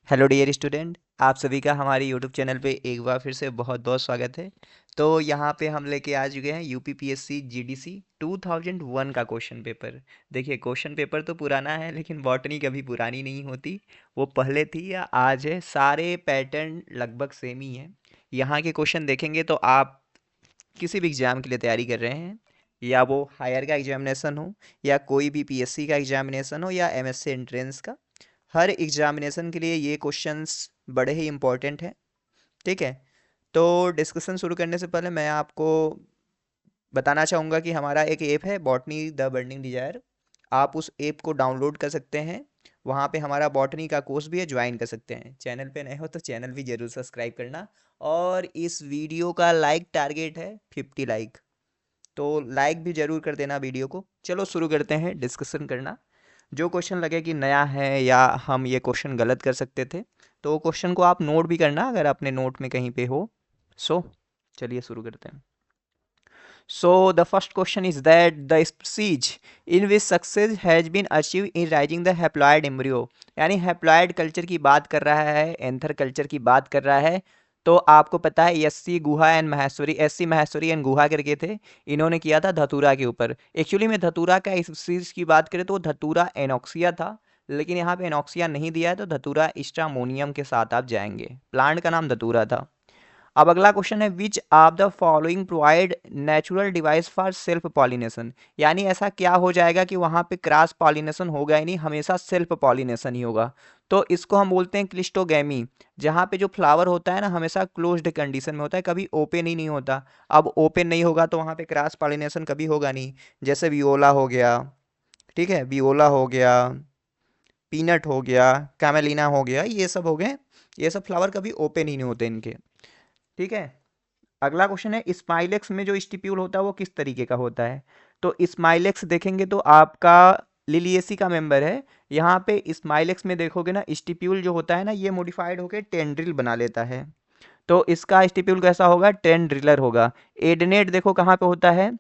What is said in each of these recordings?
Hello dear student, आप सभी का हमारे यूट्यूब चैनल पे एक बार फिर से बहुत बहुत स्वागत है। तो यहाँ पे हम लेके आ चुके हैं यूपीपीएससी जीडीसी 2001 का क्वेश्चन पेपर। देखिए, क्वेश्चन पेपर तो पुराना है लेकिन बॉटनी कभी पुरानी नहीं होती। वो पहले थी या आज है, सारे पैटर्न लगभग सेम ही हैं। यहाँ के क्वेश्चन देखेंगे तो आप किसी भी एग्ज़ाम के लिए तैयारी कर रहे हैं, या वो हायर का एग्जामिनेशन हो, या कोई भी पीएससी का एग्जामिनेशन हो, या एमएससी एंट्रेंस का, हर एग्जामिनेशन के लिए ये क्वेश्चंस बड़े ही इंपॉर्टेंट हैं। ठीक है। तो डिस्कशन शुरू करने से पहले मैं आपको बताना चाहूँगा कि हमारा एक ऐप है, बॉटनी द बर्निंग डिजायर। आप उस ऐप को डाउनलोड कर सकते हैं। वहाँ पे हमारा बॉटनी का कोर्स भी है, ज्वाइन कर सकते हैं। चैनल पे नए हो तो चैनल भी ज़रूर सब्सक्राइब करना। और इस वीडियो का लाइक टारगेट है 50 लाइक, तो लाइक भी ज़रूर कर देना वीडियो को। चलो शुरू करते हैं डिस्कशन करना। जो क्वेश्चन लगे कि नया है या हम ये क्वेश्चन गलत कर सकते थे, तो क्वेश्चन को आप नोट भी करना अगर अपने नोट में कहीं पे हो। सो चलिए शुरू करते हैं। So the first question is that the species in which success has been achieved in raising the haploid embryo, यानी हैप्लॉयड कल्चर की बात कर रहा है, एंथर कल्चर की बात कर रहा है। तो आपको पता है S C Guha and Maheshwari, S C Maheshwari and Guha करके थे, इन्होंने किया था धतूरा के ऊपर। एक्चुअली में धतूरा का इस चीज़ की बात करें तो धतूरा एनॉक्सिया था, लेकिन यहाँ पे एनॉक्सिया नहीं दिया है, तो धतूरा स्ट्रामोनियम के साथ आप जाएंगे। प्लांट का नाम धतूरा था। अब अगला क्वेश्चन है, विच of the following provide natural device for self pollination, यानी ऐसा क्या हो जाएगा कि वहां पे क्रॉस पॉलिनेशन होगा ही नहीं, हमेशा सेल्फ पॉलिनेशन ही होगा। तो इसको हम बोलते हैं क्लिस्टोगैमी। जहाँ पे जो फ्लावर होता है ना, हमेशा क्लोज्ड कंडीशन में होता है, कभी ओपन ही नहीं होता। अब ओपन नहीं होगा तो वहाँ पे क्रॉस पॉलिनेशन कभी होगा नहीं। जैसे वियोला हो गया, ठीक है, वियोला हो गया, पीनट हो गया, कैमेलिना हो गया, ये सब हो गए। ये सब फ्लावर कभी ओपन ही नहीं होते इनके। ठीक है। अगला क्वेश्चन है, स्माइलेक्स में जो स्टिप्यूल होता है वो किस तरीके का होता है। तो स्माइलेक्स देखेंगे तो आपका लिलिएसी का मेंबर है। यहाँ पे स्माइलेक्स में देखोगे ना, स्टिप्यूल जो होता है ना, ये मॉडिफाइड होकर टेंड्रिल बना लेता है। तो इसका स्टिप्यूल कैसा होगा, टेंड्रिलर होगा। एडनेट देखो कहाँ पे होता है,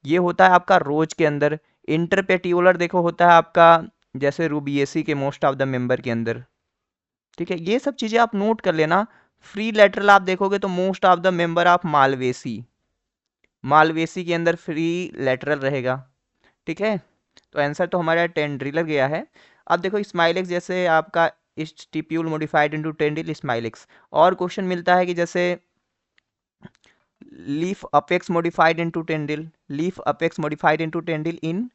ये होता है आपका रोज के अंदर। इंटरपेटिकुलर देखो होता है आपका, जैसे रूबिएसी के मोस्ट ऑफ द मेंबर के अंदर। ठीक है, ये सब चीजें आप नोट कर लेना। फ्री लेटरल आप देखोगे तो most of the member of Malvaceae, Malvaceae के अंदर फ्री लेटरल रहेगा। ठीक है। तो आंसर तो हमारा टेंड्रिलर गया है। अब देखो स्माइलेक्स, जैसे आपका stipule modified into tendril Smilax. और क्वेश्चन मिलता है कि जैसे leaf apex modified into tendril, leaf apex modified into tendril in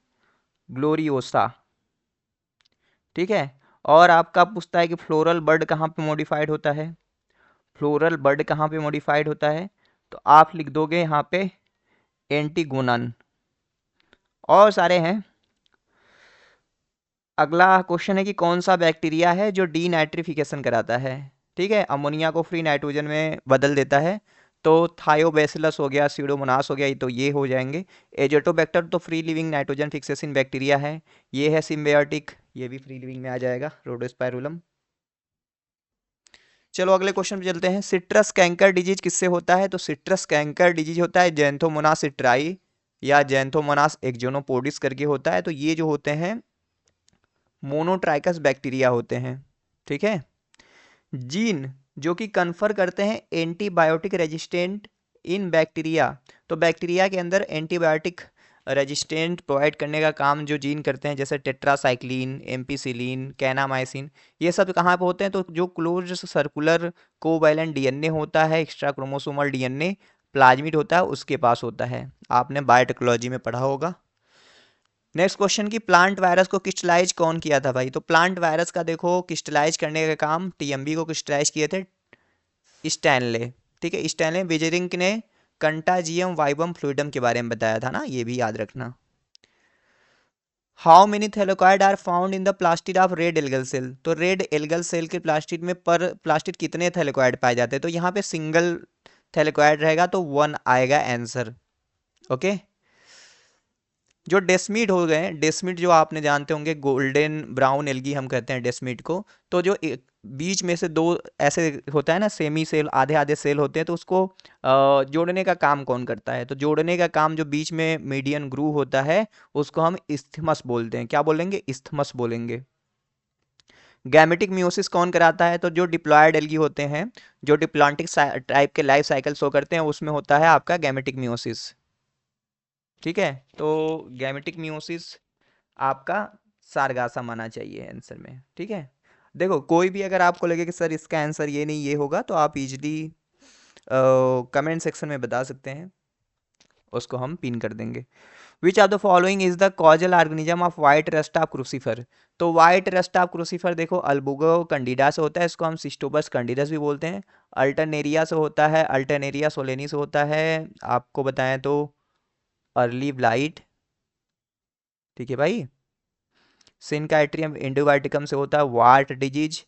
Gloriosa. ठीक है। और आपका पूछता है कि फ्लोरल बर्ड कहाँ पे मॉडिफाइड होता है, फ्लोरल बर्ड कहाँ पे मॉडिफाइड होता है। तो आप लिख दोगे यहाँ पे एंटीगोनन। और सारे हैं। अगला क्वेश्चन है कि कौन सा बैक्टीरिया है जो डीनाइट्रिफिकेशन कराता है। ठीक है, अमोनिया को फ्री नाइट्रोजन में बदल देता है। तो थायोबैसिलस हो गया, सीडोमोनास हो गया, ये तो ये हो जाएंगे। एजोटोबैक्टर तो free living nitrogen fixation bacteria है। ये है सिम्बायोटिक, ये भी फ्री लिविंग में आ जाएगा, रोडोस्पाइरुलम। चलो अगले क्वेश्चन पे चलते हैं। सिट्रस कैंकर डिजीज किससे होता है। तो सिट्रस कैंकर डिजीज होता है जैंथोमोनास सिट्राई या जैंथोमोनास एक्जोनोपोडिस करके होता है। तो ये जो होते हैं मोनोट्राइकस बैक्टीरिया होते हैं। ठीक है। जीन जो कि कन्फर करते हैं एंटीबायोटिक रेजिस्टेंट इन बैक्टीरिया। तो बैक्टीरिया के अंदर एंटीबायोटिक रेजिस्टेंट प्रोवाइड करने का काम जो जीन करते हैं, जैसे टेट्रासाइक्लिन, एम्पीसिलिन, कैनामाइसिन, ये सब कहाँ पे होते हैं। तो जो क्लोज सर्कुलर कोवैलेंट डीएनए होता है, एक्स्ट्रा क्रोमोसोमल डीएनए प्लाज्मिड होता है, उसके पास होता है। आपने बायोटेक्नोलॉजी में पढ़ा होगा। नेक्स्ट क्वेश्चन की, प्लांट वायरस को क्रिस्टलाइज कौन किया था भाई। तो प्लांट वायरस का देखो क्रिस्टलाइज करने का काम टीएमबी को क्रिस्टलाइज किए थे स्टैनले। ठीक है, स्टैनले विजरिंग ने कंटाजियम वाइबम फ्लूइडम के बारे में बताया था ना, ये भी याद रखना। How many thylakoid are found in the plastid of red algal cell. तो रेड एल्गल सेल के प्लास्टिड में पर प्लास्टिड कितने थैलेकॉइड पाए जाते हैं। तो यहाँ पे सिंगल थैलेकॉइड रहेगा, तो 1 आएगा आंसर। ओके। जो डेस्मिड हो गए, डेस्मिड जो आपने जानते होंगे, गोल्डन ब्राउन एल्गी हम कहते हैं डेस्मिड को। तो जो बीच में से दो ऐसे होता है ना, सेमी सेल, आधे आधे सेल होते हैं, तो उसको जोड़ने का काम कौन करता है। तो जोड़ने का काम जो बीच में मीडियन ग्रूव होता है, उसको हम इस्थमस बोलते हैं। क्या बोलेंगे, इस्थमस बोलेंगे। गैमेटिक मियोसिस कौन कराता है? तो जो डिप्लॉयड एल्गी होते हैं, जो डिप्लॉन्टिक टाइप के लाइफ साइकिल शो करते हैं, उसमें होता है आपका गैमेटिक मियोसिस। ठीक है, तो गैमेटिक मियोसिस आपका सारगासा माना चाहिए आंसर में। ठीक है, देखो कोई भी अगर आपको लगे कि सर इसका आंसर ये नहीं ये होगा, तो आप इजीली कमेंट सेक्शन में बता सकते हैं, उसको हम पिन कर देंगे। विच of the following is the causal organism of white rust of crucifer? तो वाइट रस्ट ऑफ क्रूसीफर देखो अल्बुगो कैंडिडा से होता है, इसको हम सिस्टोबस कैंडिडस भी बोलते हैं। अल्टरनेरिया से होता है, अल्टरनेरिया सोलेनी से होता है, आपको बताएं तो अर्ली ब्लाइट। ठीक है भाई, सिनकाइट्रियम इंडोवाइटिकम से होता है वार्ट डिजीज,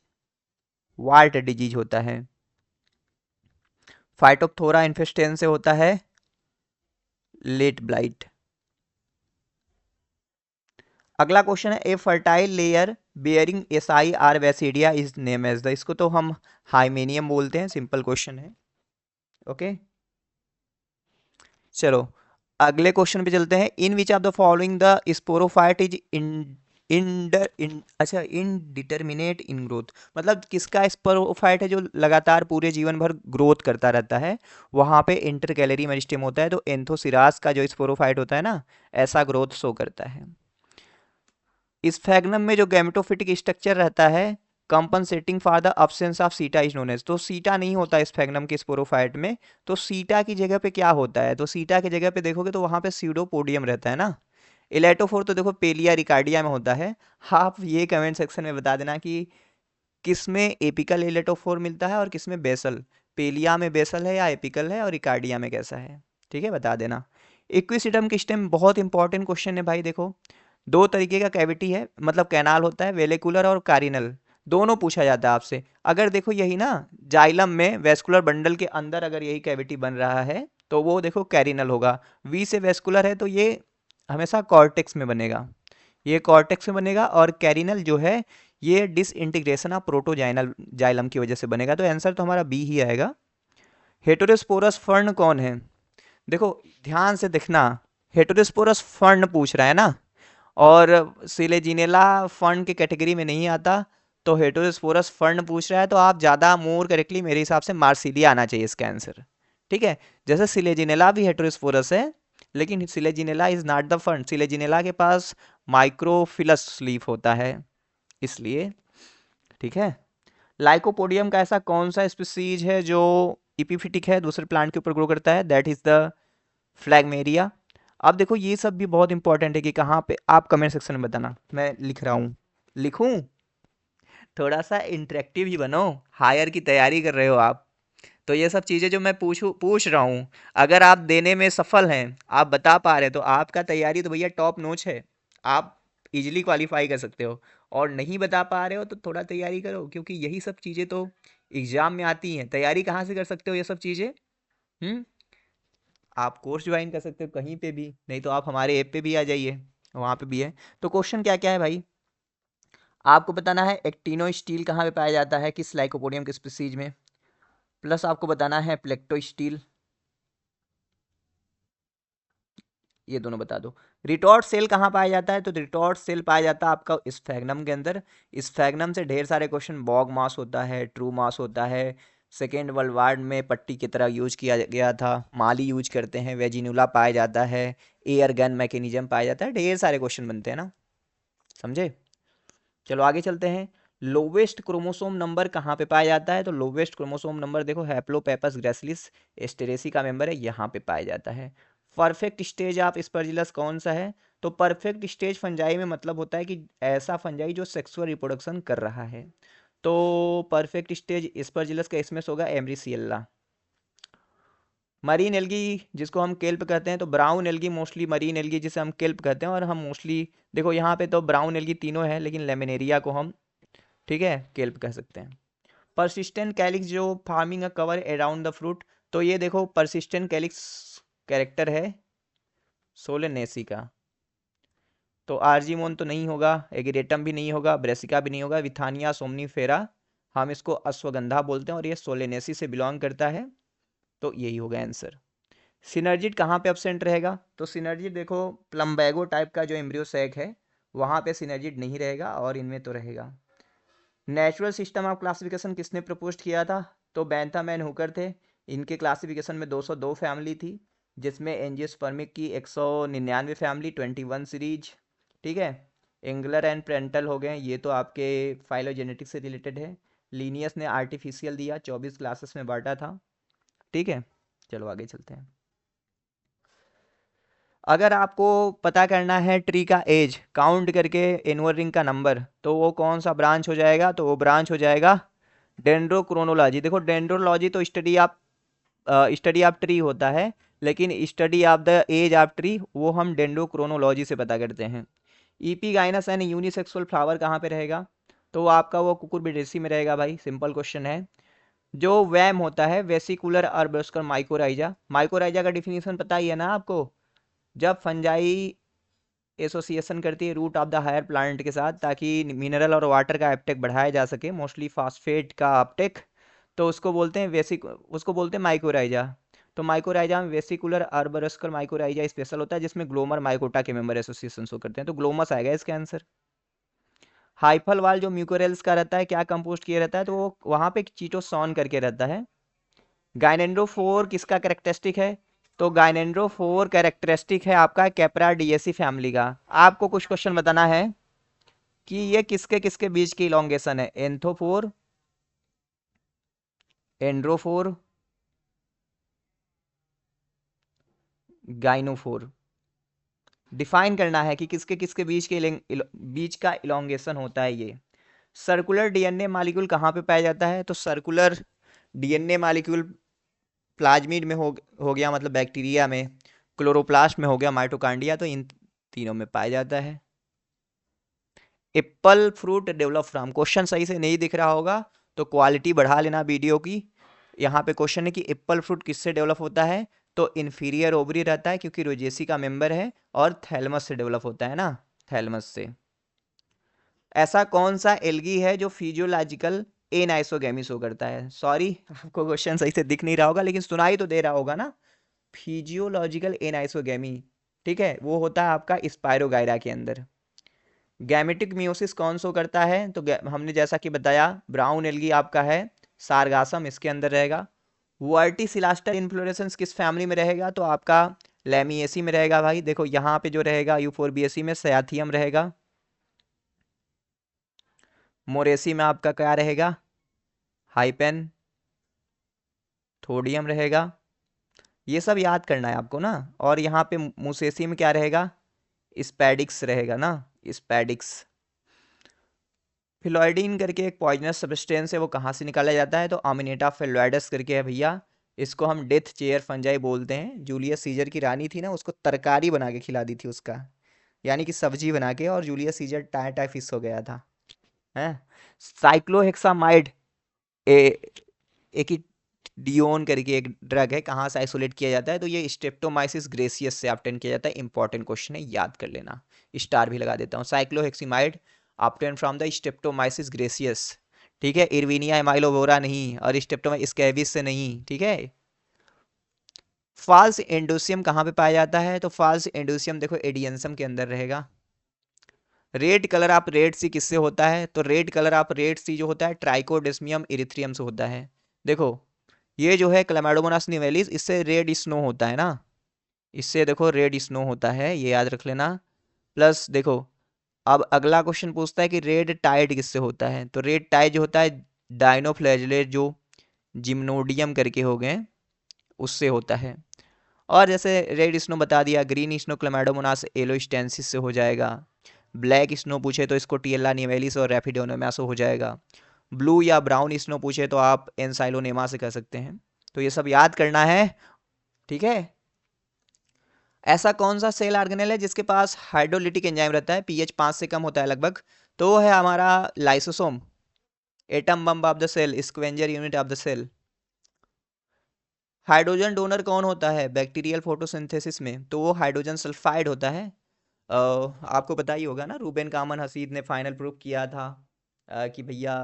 वार्ट डिजीज होता है। फाइटोप्थोरा इन्फेस्टेंस से होता है लेट ब्लाइट। अगला क्वेश्चन है a fertile layer bearing asci or basidia is name as the, इसको तो हम हाइमेनियम बोलते हैं, सिंपल क्वेश्चन है। ओके, चलो अगले क्वेश्चन पे चलते हैं। In which of the following the sporophyte is अच्छा इनडिटर्मिनेट इन ग्रोथ, मतलब किसका स्पोरोफाइट है जो लगातार पूरे जीवन भर ग्रोथ करता रहता है? वहां पे इंटर कैलरी मेरिस्टेम होता है, तो एंथोसिरास का जो स्पोरोफाइट होता है ना, ऐसा ग्रोथ शो करता है। स्फैग्नम में जो गैमेटोफिटिक स्ट्रक्चर रहता है compensating for the absence of सीटा इज नोन एज, तो सीटा नहीं होता स्फैग्नम के स्पोरोफाइट में, तो सीटा की जगह पे क्या होता है? तो सीटा की जगह पे देखोगे तो वहां पे सीडोपोडियम रहता है ना। इलेटोफोर तो देखो पेलिया रिकार्डिया में होता है। आप ये कमेंट सेक्शन में बता देना कि किसमें एपिकल इलेटोफोर मिलता है और किसमें बेसल, पेलिया में बेसल है या एपिकल है, और रिकार्डिया में कैसा है? ठीक है, बता देना। इक्विसिटम की स्टेम बहुत इंपॉर्टेंट क्वेश्चन है भाई। देखो दो तरीके का कैविटी है, मतलब कैनाल होता है, वेलिकुलर और कारिनल, दोनों पूछा जाता है आपसे। अगर देखो यही ना जाइलम में वेस्कुलर बंडल के अंदर अगर यही कैविटी बन रहा है, तो वो देखो कैरिनल होगा। वी से वेस्कुलर है तो ये हमेशा कॉर्टेक्स में बनेगा, ये कॉर्टेक्स में बनेगा। और कैरिनल जो है ये डिसइंटीग्रेशन ऑफ प्रोटोजाइनल जाइलम की वजह से बनेगा, तो आंसर तो हमारा बी ही आएगा। हेटेरोस्पोरस फर्न कौन है? देखो ध्यान से देखना, हेटेरोस्पोरस फर्न पूछ रहा है ना, और सिलेजिनेला फर्न की कैटेगरी में नहीं आता, तो हेटेरोस्पोरस फर्न पूछ रहा है, तो आप ज़्यादा मोर करेक्टली मेरे हिसाब से मार्सिलिया आना चाहिए इसका आंसर। ठीक है, जैसे सिलेजिनेला भी हेटेरोस्पोरस है, लेकिन Selaginella is not the fern, Selaginella के पास माइक्रोफिलस लीफ होता है, इसलिए। ठीक है, लाइकोपोडियम का ऐसा कौन सा स्पीसीज है जो इपिफिटिक है, दूसरे प्लांट के ऊपर ग्रो करता है? That is the phlegmaria. अब देखो ये सब भी बहुत इंपॉर्टेंट है कि कहाँ पे, आप कमेंट सेक्शन में बताना, मैं लिख रहा हूँ, लिखूं? थोड़ा सा इंटरेक्टिव ही बनो, हायर की तैयारी कर रहे हो आप, तो ये सब चीज़ें जो मैं पूछ रहा हूँ, अगर आप देने में सफल हैं, आप बता पा रहे हैं, तो आपका तैयारी तो भैया टॉप नॉच है, आप इजीली क्वालिफाई कर सकते हो। और नहीं बता पा रहे हो तो थोड़ा तैयारी करो, क्योंकि यही सब चीज़ें तो एग्जाम में आती हैं। तैयारी कहाँ से कर सकते हो ये सब चीज़ें? हम्म, आप कोर्स ज्वाइन कर सकते हो कहीं पे भी, नहीं तो आप हमारे ऐप पे भी आ जाइए, वहाँ पे भी है। तो क्वेश्चन क्या क्या है भाई, आपको बताना है एक्टिनो स्टील कहाँ पे पाया जाता है, किस लाइकोपोडियम के स्पीसीज में, प्लस आपको बताना है प्लेक्टो स्टील, ये दोनों बता दो। रिटॉर्ट सेल कहाँ पाया जाता है? तो रिटॉर्ट सेल पाया जाता है आपका स्फैग्नम के अंदर। स्फैग्नम से ढेर सारे क्वेश्चन, बॉग मास होता है, ट्रू मास होता है, सेकेंड वर्ल्ड वार में पट्टी की तरह यूज किया गया था, माली यूज करते हैं, वेजिनुला पाया जाता है, एयर गन मैकेनिज्म पाया जाता है, ढेर सारे क्वेश्चन बनते हैं ना, समझे? चलो आगे चलते हैं। लोवेस्ट क्रोमोसोम नंबर कहाँ पे पाया जाता है? तो लोवेस्ट क्रोमोसोम नंबर देखो हैप्लोपेपस ग्रेसिलिस एस्टेरेसी का मेंबर है, यहाँ पे पाया जाता है। परफेक्ट स्टेज ऑफ स्पर्जिलस कौन सा है? तो परफेक्ट स्टेज फंजाई में मतलब होता है कि ऐसा फंजाई जो सेक्सुअल रिप्रोडक्शन कर रहा है। तो परफेक्ट स्टेज स्पर्जिलस का इसमें होगा एमरीसियल्ला। मरीन एल्गी जिसको हम केल्प कहते हैं, तो brown algae mostly marine algae जिसे हम केल्प कहते हैं, और हम मोस्टली देखो यहाँ पे तो ब्राउन एल्गी तीनों है, लेकिन लेमिनेरिया को हम, ठीक है, केल्प कह सकते हैं। परसिस्टेंट कैलिक्स जो farming a cover around the fruit, तो ये देखो परसिस्टेंट कैलिक्स कैरेक्टर है सोलेनेसी का, तो आर्जीमोन तो नहीं होगा, एगिरेटम भी नहीं होगा, ब्रेसिका भी नहीं होगा, विथानिया सोमनीफेरा, हम इसको अश्वगंधा बोलते हैं, और ये सोलेनेसी से बिलोंग करता है, तो यही होगा आंसर। सिनर्जिड कहाँ पे एब्सेंट रहेगा? तो सिनर्जिड देखो प्लम्बैगो टाइप का जो एम्ब्रियो सैक है, वहाँ पे सिनर्जिड नहीं रहेगा, और इनमें तो रहेगा। नेचुरल सिस्टम ऑफ क्लासिफिकेशन किसने प्रपोज किया था? तो बेंथम एंड हुकर थे। इनके क्लासिफिकेशन में 202 फैमिली थी, जिसमें एंजियोस्पर्मिक की 199 फैमिली, 21 सीरीज। ठीक है। एंगलर एंड प्रेंटल हो गए, ये तो आपके फाइलोजेनेटिक्स से रिलेटेड है। लीनियस ने आर्टिफिशियल दिया, 24 क्लासेस में बांटा था। ठीक है, चलो आगे चलते हैं। अगर आपको पता करना है ट्री का एज काउंट करके एनुअल रिंग का नंबर, तो वो कौन सा ब्रांच हो जाएगा? तो वो ब्रांच हो जाएगा डेंड्रोक्रोनोलॉजी। देखो डेंड्रोलॉजी तो स्टडी ऑफ ट्री होता है, लेकिन study of the age of tree वो हम डेंड्रोक्रोनोलॉजी से पता करते हैं। ईपीगाइनस एंड यूनिसेक्सुअल फ्लावर कहाँ पे रहेगा? तो आपका वो कुकुरबिटेसी में रहेगा भाई, सिंपल क्वेश्चन है। जो वैम होता है वेसिकुलर अर्बस्कर माइकोराइजा, माइकोराइजा का डिफिनीशन पता ही है ना आपको? जब फंजाई एसोसिएशन करती है root of the higher plant के साथ, ताकि मिनरल और वाटर का अपटेक बढ़ाया जा सके, मोस्टली फास्फेट का अपटेक, तो उसको बोलते हैं उसको बोलते हैं माइकोराइजा। तो माइकोराइजा में वेसिकुलर अर्बरस्कल माइकोराइजा स्पेशल होता है, जिसमें ग्लोमर माइकोटा के मेंबर एसोसिएशन शो करते हैं, तो ग्लोमस आएगा इसका आंसर। हाइफल वाल जो म्यूकोरेल्स का रहता है, क्या कंपोस्ट किया रहता है? तो वो वहाँ पे चीटोसॉन करके रहता है। गाइनेंड्रोफोर किसका कैरेक्टरिस्टिक है? तो गाइनेंड्रोफोर कैरेक्टरिस्टिक है आपका कैप्रा डीएसी फैमिली का। आपको कुछ क्वेश्चन बताना है कि ये किसके किसके बीच की इलोंगेशन है, एंथोफोर, एंड्रोफोर, गाइनोफोर। डिफाइन करना है कि किसके किसके बीच के बीच का इलोंगेशन होता है ये। सर्कुलर डीएनए मॉलिक्यूल कहाँ पे पाया जाता है? तो सर्कुलर डीएनए मॉलिक्यूल प्लाज्मिड में हो गया, मतलब बैक्टीरिया में, क्लोरोप्लास्ट में हो गया, माइटोकांड्रिया, तो इन तीनों में पाया जाता है। Apple fruit develop from, question सही से नहीं दिख रहा होगा तो क्वालिटी बढ़ा लेना वीडियो की। यहाँ पे क्वेश्चन है कि एप्पल फ्रूट किससे डेवलप होता है? तो इन्फीरियर ओवरी रहता है, क्योंकि रोजेसी का मेंबर है, और थैलमस से डेवलप होता है ना, थैलमस से। ऐसा कौन सा एल्गी है जो फिजियोलॉजिकल एनाइसोगेमी शो करता है? सॉरी, आपको क्वेश्चन सही से दिख नहीं रहा होगा, लेकिन सुनाई तो दे रहा होगा ना, फिजियोलॉजिकल एनाइसोगेमी। ठीक है, वो होता है आपका स्पायरोगाइरा के अंदर। गैमेटिक मियोसिस कौन सो करता है? तो हमने जैसा कि बताया, ब्राउन एल्गी आपका है, सारगासम इसके अंदर रहेगा। वर्टिसिलास्टर इन्फ्लोरेसेंस किस फैमिली में रहेगा? तो आपका लैमिएसी में रहेगा भाई। देखो यहाँ पे जो रहेगा यूफोरबिएसी में सयाथियम रहेगा, मोरेसी में आपका क्या रहेगा? हाइपेन थोडियम रहेगा। ये सब याद करना है आपको ना। और यहाँ पे मुसेसी में क्या रहेगा? स्पैडिक्स रहेगा ना, स्पैडिक्स। फिलॉइडीन करके एक पॉइजनस सब्सटेंस है, वो कहाँ से निकाला जाता है? तो अमिनेटा फेलोइडस करके है भैया। इसको हम डेथ चेयर फंजाई बोलते हैं। जूलियस सीजर की रानी थी ना, उसको तरकारी बना के खिला दी थी उसका, यानी कि सब्जी बना के, और जूलियस सीजर टाइफिस हो गया था। हैं। साइक्लोहेक्सामाइड एकिडियोन करके एक ड्रग है, कहाँ से आइसोलेट किया जाता है? तो ये स्ट्रेप्टोमाइसिस ग्रेसियस से ऑब्टेन किया जाता है। इंपॉर्टेंट क्वेश्चन है, याद कर लेना। स्टार भी लगा देता हूँ। Cycloheximide obtain from the Streptomyces griseus. ठीक है, इरविनिया एमाइलोवोरा नहीं, और स्ट्रेप्टोमाइसिस स्कैबिस से नहीं। ठीक है। फॉल्स एंडोसियम कहाँ पे पाया जाता है? तो फॉल्स एंडोसियम देखो एडियंसम के अंदर रहेगा। रेड कलर ऑफ रेड सी किससे होता है? तो रेड कलर ऑफ रेड सी जो होता है ट्राइकोडेस्मियम इरिथ्रियम से होता है। देखो ये जो है क्लैमाइडोमोनास निवेलिस, इससे रेड स्नो होता है ना, इससे देखो रेड स्नो होता है, ये याद रख लेना। प्लस देखो, अब अगला क्वेश्चन पूछता है कि रेड टाइड किससे होता है? तो रेड टाइड जो होता है डाइनोफ्लैजेलेट जो जिम्नोडियम करके हो गए, उससे होता है। और जैसे रेड स्नो बता दिया, ग्रीन स्नो क्लैमाइडोमोनास एलोस्टेंसिस से हो जाएगा। ब्लैक स्नो पूछे तो इसको टिएला निवेलिस और रैफिडोनेमा से हो जाएगा। ब्लू या ब्राउन स्नो पूछे तो आप एनसाइलोनेमा से कर सकते हैं। तो ये सब याद करना है। ठीक है। ऐसा कौन सा सेल ऑर्गेनेल है जिसके पास हाइड्रोलिटिक एंजाइम रहता है, पीएच 5 से कम होता है लगभग? तो वो है हमारा lysosome, atom bomb of the cell, scavenger unit of the cell. Hydrogen donor कौन होता है बैक्टीरियल फोटोसिंथेसिस में? तो वो हाइड्रोजन सल्फाइड होता है। आपको पता ही होगा ना, रूबेन कामन हसीद ने फाइनल प्रूफ किया था कि भैया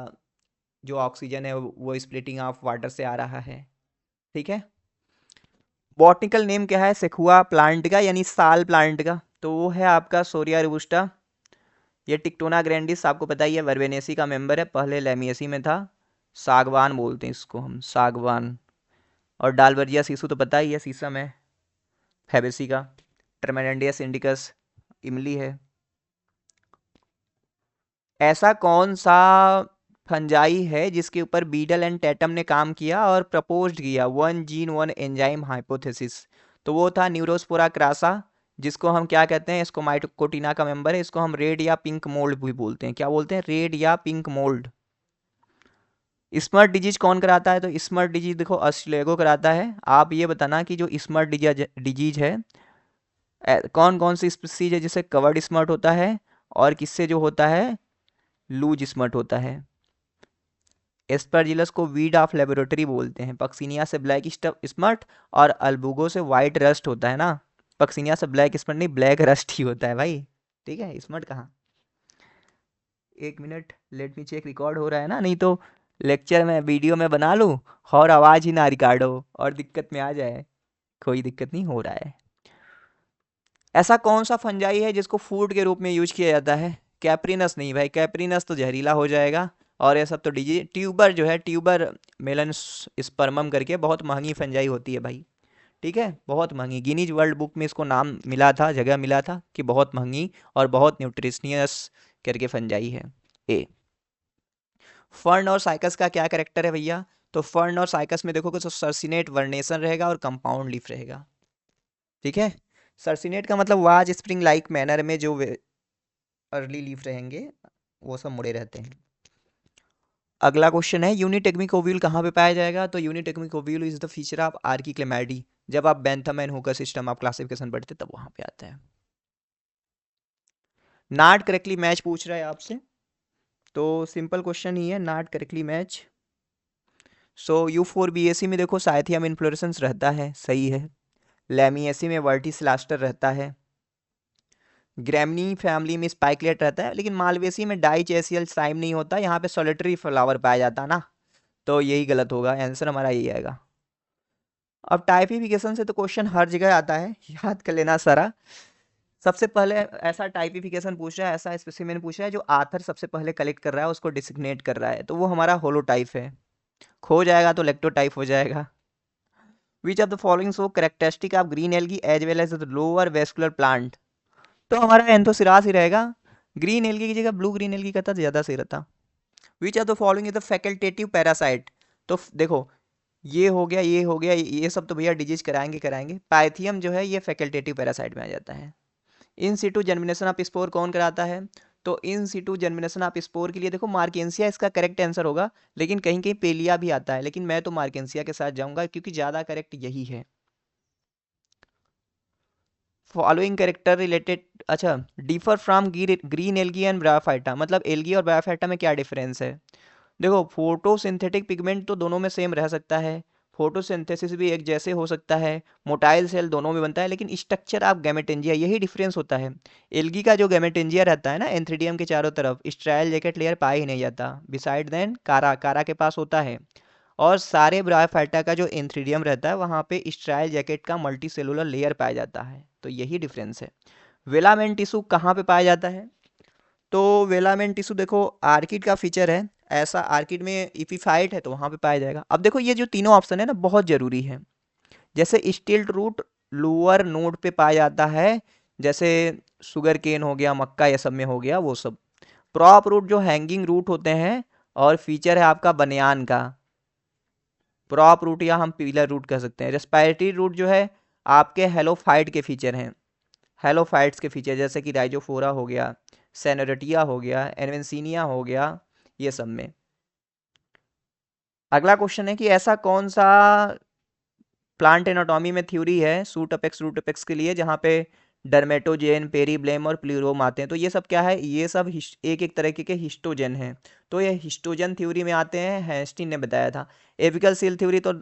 जो ऑक्सीजन है वो स्प्लिटिंग ऑफ वाटर से आ रहा है। ठीक है। बॉटनिकल नेम क्या है सेखुआ प्लांट का, यानी साल प्लांट का? तो वो है आपका सोरिया रोबस्टा। ये टिक्टोना ग्रैंडिस आपको पता ही है, वर्बेनेसी का मेंबर है, पहले लेमिएसी में था। सागवान बोलते हैं इसको हम, सागवान। और डालबर्जिया सीसू तो पता ही है, सीसम है, फैबेसी का। ट्रमेनेंडियस इंडिकस इमली है। ऐसा कौन सा फंजाई है जिसके ऊपर बीडल एंड टैटम ने काम किया और प्रपोज्ड किया one gene one enzyme hypothesis? तो वो था न्यूरोस्पोरा क्रासा, जिसको हम क्या कहते हैं, इसको माइटोकोटिना का मेंबर है, इसको हम रेड या पिंक मोल्ड भी बोलते हैं। क्या बोलते हैं? रेड या पिंक मोल्ड। स्मर्ट डिजीज कौन कराता है? तो स्मर्ट डिजीज देखो अस्लेगो कराता है। आप ये बताना कि जो स्मर्ट डिजीज है, कौन कौन सी स्पीसीज है जिससे कवर्ड स्मर्ट होता है और किससे जो होता है लूज स्मर्ट होता है? एस्परजिलस को वीड ऑफ लेबोरेटरी बोलते हैं। पक्सिनिया से ब्लैक स्मर्ट और अल्बुगो से वाइट रस्ट होता है ना। पक्सिनिया से ब्लैक स्मर्ट नहीं, ब्लैक रस्ट ही होता है भाई। ठीक है, स्मर्ट कहाँ। एक minute, let me check record हो रहा है ना, नहीं तो लेक्चर में वीडियो में बना लूँ और आवाज़ ही ना रिकॉर्ड हो और दिक्कत में आ जाए। कोई दिक्कत नहीं हो रहा है। ऐसा कौन सा फंजाई है जिसको फूड के रूप में यूज किया जाता है? कैप्रिनस नहीं भाई, कैप्रिनस तो जहरीला हो जाएगा। और ये सब तो डीजी ट्यूबर जो है, ट्यूबर मेलन स्पर्मम करके बहुत महंगी फंजाई होती है भाई। ठीक है, बहुत महंगी। गिनीज वर्ल्ड बुक में इसको नाम मिला था, जगह मिला था कि बहुत महंगी और बहुत न्यूट्रिशनियस करके फंजाई है। ए। फर्न और साइकस का क्या करेक्टर है भैया? तो फर्न और साइकस में देखो तो सर्सिनेट वर्नेसन रहेगा और कंपाउंड लीफ रहेगा। ठीक है, सर्सिनेट का मतलब वाज स्प्रिंग लाइक मैनर में जो अर्ली लीफ रहेंगे वो सब मुड़े रहते हैं। अगला क्वेश्चन है यूनिटेगमिक ओव्यूल कहाँ पे पाया जाएगा? तो unitegmic ovule is the feature of Archichlamydeae. जब आप Bentham and Hooker system of classification पढ़ते तब वहां पे आता है। नॉट करेक्टली मैच पूछ रहा है आपसे, तो सिंपल क्वेश्चन ही है, not correctly match. So U4BAC में देखो साइथियम इन्फ्लोरेसेंस रहता है, सही है। लेमिएसी में वर्टिसिलास्टर रहता है। ग्रैमनी फैमिली में स्पाइकलेट रहता है, लेकिन मालवेसी में डाइचेसियल साइम नहीं होता, यहाँ पे सोलिटरी फ्लावर पाया जाता है ना। तो यही गलत होगा, आंसर हमारा यही आएगा। अब टाइपिफिकेशन से तो क्वेश्चन हर जगह आता है, याद कर लेना सारा। सबसे पहले ऐसा टाइपिफिकेशन पूछ रहा है, ऐसा स्पेसिमेन पूछ रहा है जो आथर सबसे पहले कलेक्ट कर रहा है, उसको डिसिग्नेट कर रहा है, तो वो हमारा होलोटाइप है। खो जाएगा तो लेक्टोटाइप हो जाएगा। Which of the following show characteristic of green algae as well as the lower vascular plant? तो हमारा एंथोसिरास ही रहेगा। ग्रीन एल्गी की जगह ब्लू ग्रीन एल्गी का था, ज़्यादा सही रहता। विच of the following is the facultative parasite? तो देखो, ये हो गया, ये हो गया, ये सब तो भैया डिजीज कराएंगे कराएंगे। पाइथियम जो है ये फैकल्टेटिव पैरासाइट में आ जाता है। In situ germination of spore कौन कराता है? तो in situ germination of spore के लिए देखो मार्केंसिया इसका करेक्ट आंसर होगा, लेकिन कहीं कहीं पेलिया भी आता है, लेकिन मैं तो मार्केंसिया के साथ जाऊंगा क्योंकि ज़्यादा करेक्ट यही है। फॉलोइंग कैरेक्टर रिलेटेड, अच्छा, differ from green algae and bryophyta, मतलब एल्गी और ब्रायोफाइटा में क्या डिफरेंस है? देखो, फोटोसिंथेटिक पिगमेंट तो दोनों में सेम रह सकता है, फोटोसिंथेसिस भी एक जैसे हो सकता है, मोटाइल सेल दोनों में बनता है, लेकिन स्ट्रक्चर ऑफ गैमेटेंजिया यही डिफरेंस होता है। एल्गी का जो गैमेटेंजिया रहता है ना एंथ्रीडियम के चारों तरफ, स्ट्राइल जैकेट लेयर पाया ही नहीं जाता, बिसाइड देन कारा, कारा के पास होता है। और सारे ब्रायोफाइटा का जो एंथ्रीडियम रहता है वहाँ पे स्ट्राइल जैकेट का मल्टी सेलुलर लेयर पाया जाता है, तो यही डिफरेंस है। वेलामेंट टिश्यू कहाँ पे पाया जाता है? तो वेलामेंट टिश्यू देखो आर्किड का फीचर है, ऐसा आर्किड में इपिफाइट है तो वहाँ पे पाया जाएगा। अब देखो ये जो तीनों ऑप्शन है ना बहुत ज़रूरी है। जैसे स्टिल्ट रूट लोअर नोड पे पाया जाता है, जैसे शुगर केन हो गया, मक्का, ये सब में हो गया वो सब। प्रॉप रूट जो हैंगिंग रूट होते हैं, और फीचर है आपका बनियान का, प्रॉप रूट या हम पिलर रूट कह सकते हैं। रेस्पिरेटरी रूट जो है आपके हेलोफाइट के फीचर हैं, हेलोफाइट्स के फीचर, जैसे कि राइजोफोरा हो गया, सेनोरेटिया हो गया, एनवेंसिनिया हो गया, ये सब में। अगला क्वेश्चन है कि ऐसा कौन सा प्लांट एनाटॉमी में थ्योरी है सूट अपेक्स रूट अपेक्स के लिए जहाँ पे डर्मेटोजेन, पेरीब्लेम और प्लूरोम आते हैं? तो ये सब क्या है? ये सब एक एक तरह के हिस्टोजन हैं, तो ये हिस्टोजन थ्योरी में आते हैं, हैस्टिन ने बताया था। एपिकल सेल थ्योरी तो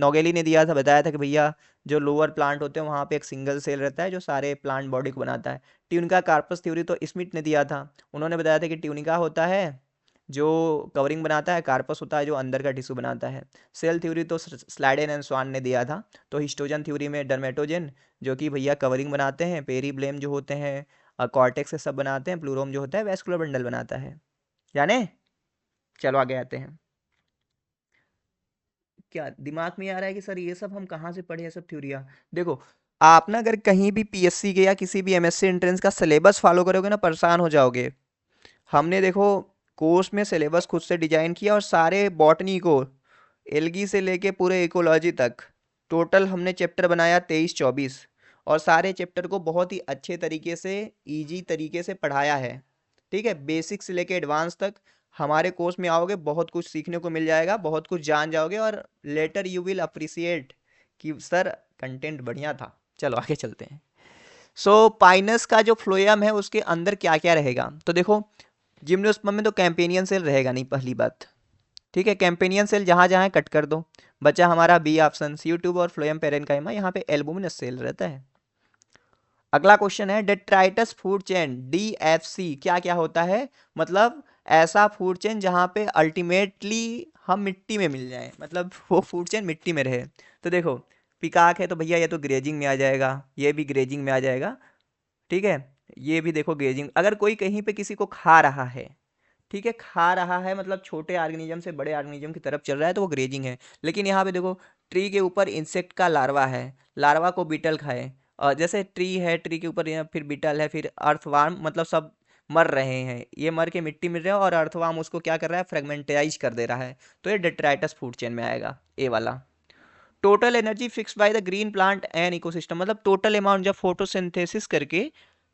नोगेली ने दिया था, बताया था कि भैया जो लोअर प्लांट होते हैं वहाँ पे एक सिंगल सेल रहता है जो सारे प्लांट बॉडी को बनाता है। ट्यूनिका कार्पस थ्योरी तो स्मिथ ने दिया था, उन्होंने बताया था कि ट्यूनिका होता है जो कवरिंग बनाता है, कार्पस होता है जो अंदर का टिश्यू बनाता है। सेल थ्योरी तो स्लाइडेन एंड स्वान ने दिया था। तो हिस्टोजन थ्योरी में डर्मेटोजेन जो कि भैया कवरिंग बनाते हैं, पेरीब्लेम जो होते हैं और कॉर्टेक्स से सब बनाते हैं, प्लूरोम जो होता है वैस्कुलर बंडल बनाता है। जाने, चलो आगे आते हैं। क्या दिमाग में आ रहा है कि सर ये सब हम कहाँ से पढ़े, ये सब थ्योरिया? देखो, आप ना अगर कहीं भी पीएससी के या किसी भी एमएससी एंट्रेंस का सिलेबस फॉलो करोगे ना, परेशान हो जाओगे। हमने देखो कोर्स में सिलेबस खुद से डिजाइन किया, और सारे बॉटनी को एल्गी से लेके पूरे इकोलॉजी तक टोटल हमने चैप्टर बनाया 23-24, और सारे चैप्टर को बहुत ही अच्छे तरीके से, इजी तरीके से पढ़ाया है। ठीक है, बेसिक से लेके एडवांस तक हमारे कोर्स में आओगे, बहुत कुछ सीखने को मिल जाएगा, बहुत कुछ जान जाओगे, और लेटर यू विल अप्रिसिएट कि सर कंटेंट बढ़िया था। चलो आगे चलते हैं। सो पाइनस का जो फ्लोएम है उसके अंदर क्या क्या रहेगा, तो देखो जिम्नोस्पर्म में तो कैंपेनियन सेल रहेगा नहीं, पहली बात। ठीक है, कैंपेनियन सेल जहां जहां है कट कर दो, बचा हमारा बी ऑप्शन, सीयू ट्यूब और फ्लोएम पेरेन्काइमा, यहाँ पे एल्बुमिनस सेल रहता है। अगला क्वेश्चन है डेट्राइटस फूड चेन डीएफसी क्या क्या होता है, मतलब ऐसा फूड चेन जहाँ पे अल्टीमेटली हम मिट्टी में मिल जाएं, मतलब वो फूड चेन मिट्टी में रहे। तो देखो पिकाक है तो भैया ये तो ग्रेजिंग में आ जाएगा, ये भी ग्रेजिंग में आ जाएगा। ठीक है, ये भी देखो ग्रेजिंग। अगर कोई कहीं पे किसी को खा रहा है, ठीक है, खा रहा है मतलब छोटे ऑर्गेनिज्म से बड़े ऑर्गेनिज्म की तरफ चल रहा है, तो वो ग्रेजिंग है। लेकिन यहाँ पे देखो ट्री के ऊपर इंसेक्ट का लार्वा है, लार्वा को बीटल खाए, और जैसे ट्री है, ट्री के ऊपर फिर बीटल है, फिर अर्थवार्म, मतलब सब मर रहे हैं, ये मर के मिट्टी मिल रहे हैं, और अर्थवार्म उसको क्या कर रहा है, फ्रेगमेंटाइज कर दे रहा है। तो ये डेट्राइटस फूड चेन में आएगा, ए वाला। Total energy fixed by the green plant and ecosystem, मतलब टोटल अमाउंट जब फोटोसिंथेसिस करके